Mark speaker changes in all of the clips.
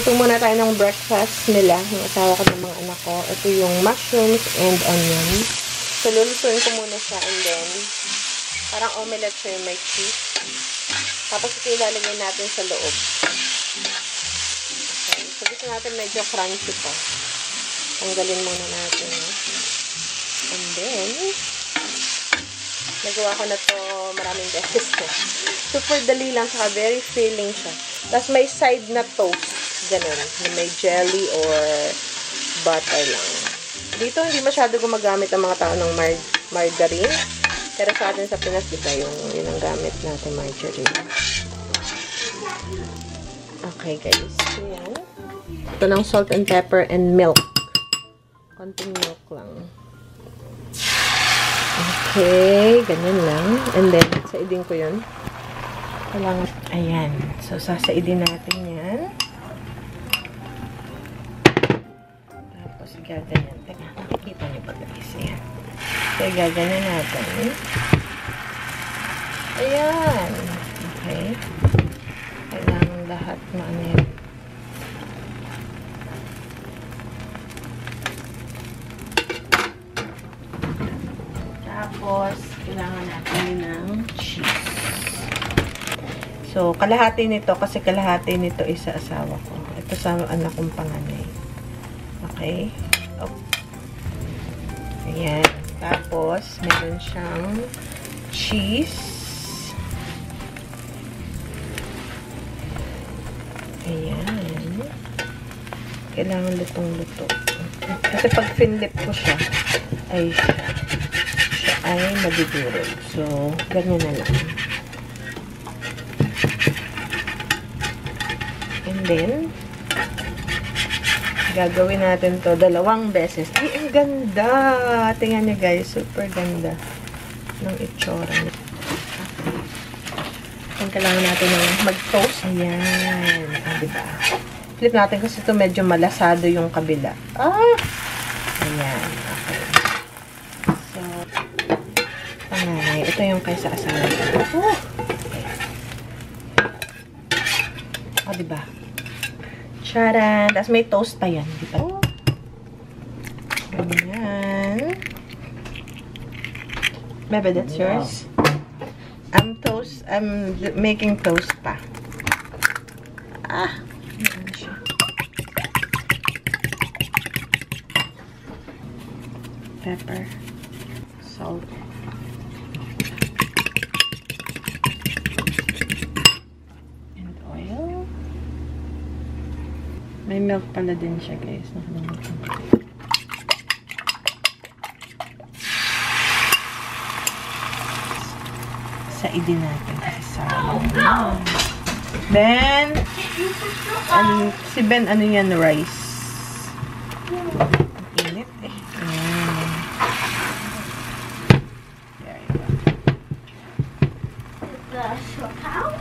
Speaker 1: Luto muna tayo ng breakfast nila, yung asawa ko ng mga anak ko. Ito yung mushrooms and onion. So, lulutuin ko muna siya and then, parang omelette siya yung may cheese. Tapos ito ilalagay natin sa loob. Okay. So, gusto natin medyo crunchy pa. Tanggalin muna natin. And then, nagawa ko na to maraming beses na. Super dali lang, saka very filling siya. Tapos may side na toast. Ganun. Na may jelly or butter lang. Dito, hindi masyado gumagamit ang mga tao ng margarine. Pero sa atin sa Pinas, diba, yun ang gamit natin, margarine. Okay, guys. So, yan. Ito ng salt and pepper and milk. Konting milk lang. Okay, ganyan lang. And then, saidin ko yun. Kailangan. Ayan. So, sasaidin natin yan. Tapos, gaganyan. Teka, nakikita niyo ba guys? Ayan. So, gaganyan natin. Ayan. Okay. Kailangan lahat ano yan. Tapos, kailangan natin ng cheese. So, kalahati nito, kasi kalahati nito is sa asawa ko. Ito sa anak kong panganay. Okay? Oh. Ayan. Tapos, meron siyang cheese. Ayan. Kailangan lutong-luto. Kasi pag finlip ko siya, ay madidurog. So, ganyan na lang. And then, gagawin natin to 2 beses. Ay, ang ganda! Tingnan niyo guys, super ganda ng itsura niya. Ang kailangan natin ng mag-toast. Ayan. Diba? Flip natin kasi ito medyo malasado yung kabila. Ayan. Okay. So, panganay. Ito yung kaysa asawa. Okay. Diba? Charan! Tapos may toast pa yan. Diba? Ayan. Bebe, that's yours? I'm making toast pa. Ayan siya. Pepper. Salt. And oil. May milk pala din siya, guys. Nakalimutan ko. Saidin natin kasi sa then si Ben ano yan, rice. Init eh. There you go.
Speaker 2: The siopaw?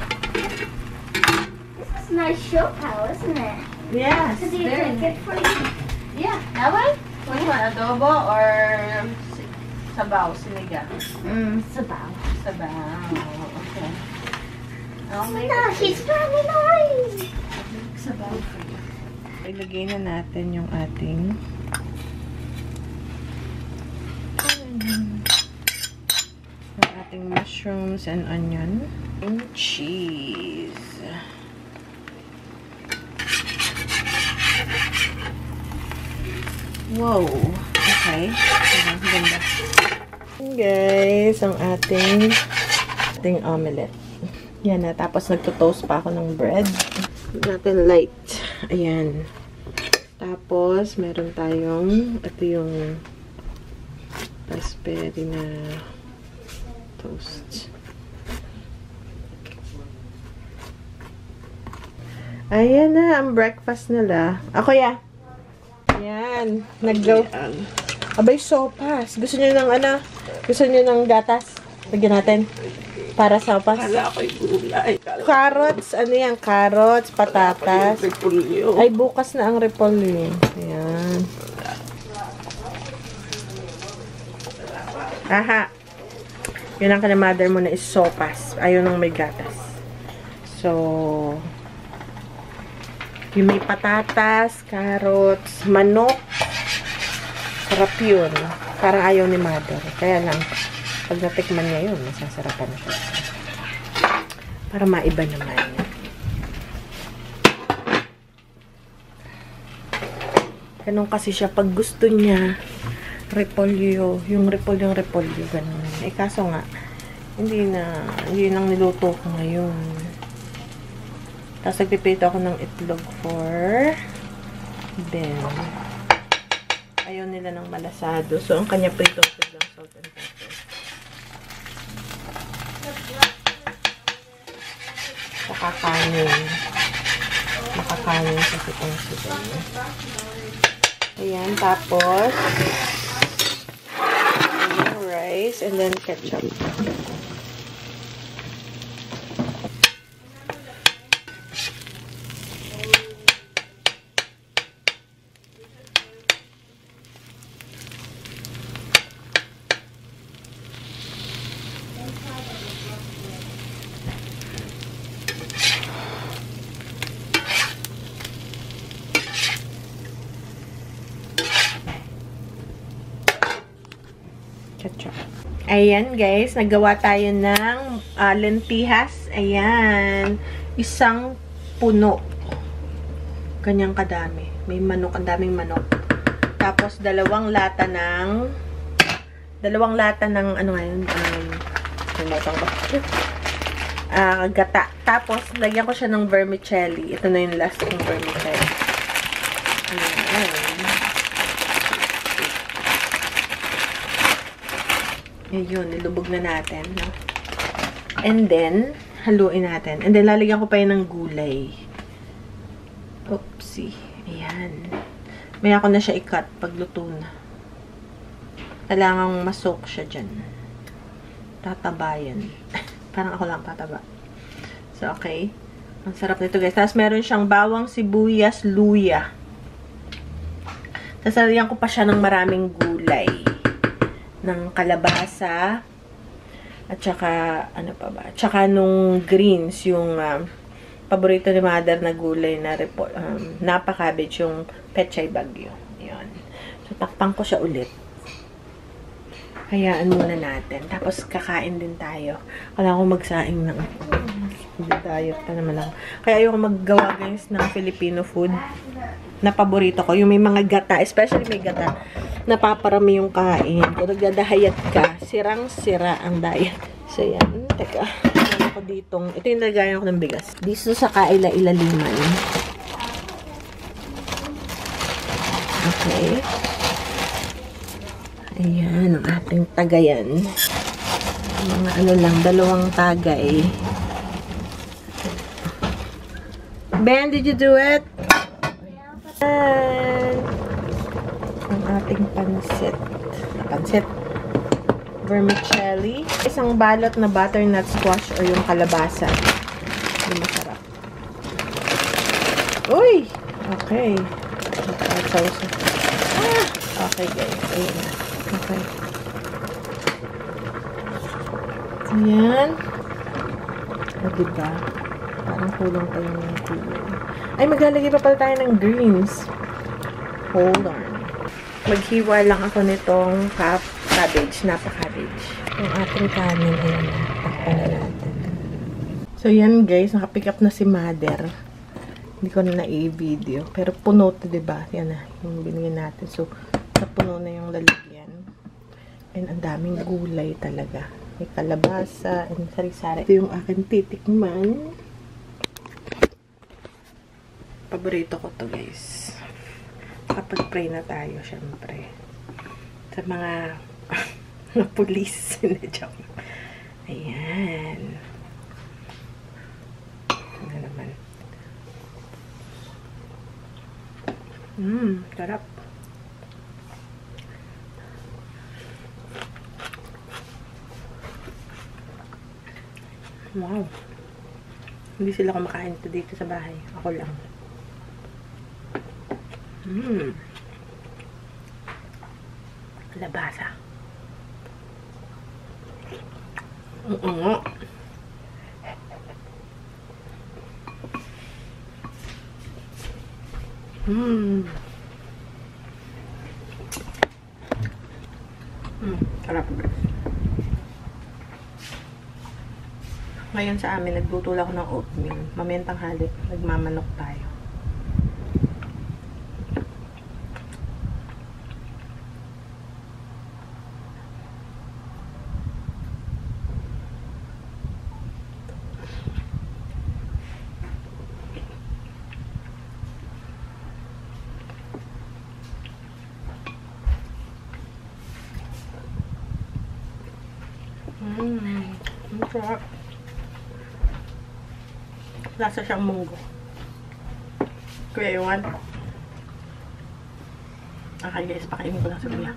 Speaker 2: This is nice siopaw, isn't it?
Speaker 1: Yes.
Speaker 2: So do you cook it for you?
Speaker 1: Yeah, that one? What do you want, adobo or sabaw, sinigang?
Speaker 2: Sabaw.
Speaker 1: Sabaw. Okay. I'll make
Speaker 2: No, he's very nice.
Speaker 1: sabaw for you. Ilagay na natin yung ating mushrooms and onion and cheese. Wow. Okay. Ganda. Guys, ang ating omelette. Yan na. Tapos nagto-toast pa ako ng bread. Natin light. Ayan. Tapos, meron tayong, ito yung raspberry na toast. Ayan na, ang breakfast nila. Ako ya. Ayan. Nag-go. Abay, sopas. Gusto niyo ng ano? Gusto niyo ng gatas? Lagyan natin. Para sa sopas.
Speaker 3: Kala ko'y gulay.
Speaker 1: Carrots. Ano yan? Carrots, patatas.
Speaker 3: Repolyo.
Speaker 1: Ay, bukas na ang repolyo. Ayan. Aha. Yun ang mother mo na is sopas. Ayaw nang may gatas. So, Yung may patatas, carrots, manok. Sarap yun. Parang ayaw ni Mother. Kaya lang, pag natikman niya yun, masasarapan siya. Para maiba naman. Ganun kasi siya. Pag gusto niya, repolyo. Yung repolyo, ganun. Eh, kaso nga, hindi nang niluto ko ngayon. Tapos nagpipito ako ng itlog for Ben. Ayaw nila ng malasado. So, ang kanya prito lang salt and pepper. Saka kanin. Makakanin sa kitang sila. Ayan, tapos ayan, rice and then ketchup. Ayan, guys. Naggawa tayo ng lentihas. Ayan. Isang puno. Ganyang kadami. May manok. Ang daming manok. Tapos, dalawang lata ng ano ngayon? Gata. Tapos, lagyan ko siya ng vermicelli. Ito na yung last ng vermicelli. Ayan. Ayun, nilubog na natin. No? And then, haluin natin. And then, lalagyan ko pa yun ng gulay. Oopsie. Ayan. May ako na siya i-cut pag luto na. Kailangang masok siya dyan. Tataba yan. Parang ako lang tataba. So, okay. Ang sarap nito, guys. Tapos, meron siyang bawang, sibuyas, luya. Tapos, lalagyan ko pa siya ng maraming gulay. Ng kalabasa at saka ano pa ba? Tsaka nung greens, yung paborito ni Mother na gulay na napa cabbage, yung pechay bagyo. Ayun. So takpan ko siya ulit. Hayaan muna natin. Tapos kakain din tayo. Kailangan ko magsaing ng diet pa naman ako. Kaya ayoko maggawa, guys, ng Filipino food na paborito ko. Yung may mga gata, especially may gata, napaparami yung kain. Kung nagdadahayat ka, sirang-sira ang diet. So, yan. Teka. Ano ko ditong, ito yung nalagayan ko ng bigas. Dito sa kaila-ilaliman. Okay. Ayan, ang ating tagayan. Mga ano lang, dalawang tagay. Ben, did you do it? Ayan. Ang ating pansit. Vermicelli. Isang balot na butternut squash or yung kalabasa. Yung masarap. Uy! Okay. Okay, guys. Ayan na. Okay. Ayan. O, diba? Parang kulong pa yung kulong. Ay, maglalagay pa pala tayo ng greens. Hold on. Maghiwa lang ako nitong cabbage, napa cabbage. Yung ating kanin, ayan na. Takpan na natin. So, yan guys, nakapick up na si Mother. Hindi ko na na-i-video. Pero puno to, diba? Yan na, yung binigyan natin. So, napuno na yung lalagyan. And ang daming gulay talaga. May kalabasa, and sari-sari. Ito yung aking titikman. Paborito ko to, guys. Kapag pray na tayo, syempre. Sa mga pulis. Joke. Ayan. Ano naman. Sarap. Wow. Hindi sila kumakain dito sa bahay. Ako lang. Labasa. Oo. Sarap. Ngayon sa amin, nagluto lang ako ng oatmeal. Mamayang tanghali, nagmamanok tayo. Ang sarap. Lasa siyang munggo. Kuya, iwan. Okay guys, pakainin ko lang sa kuya.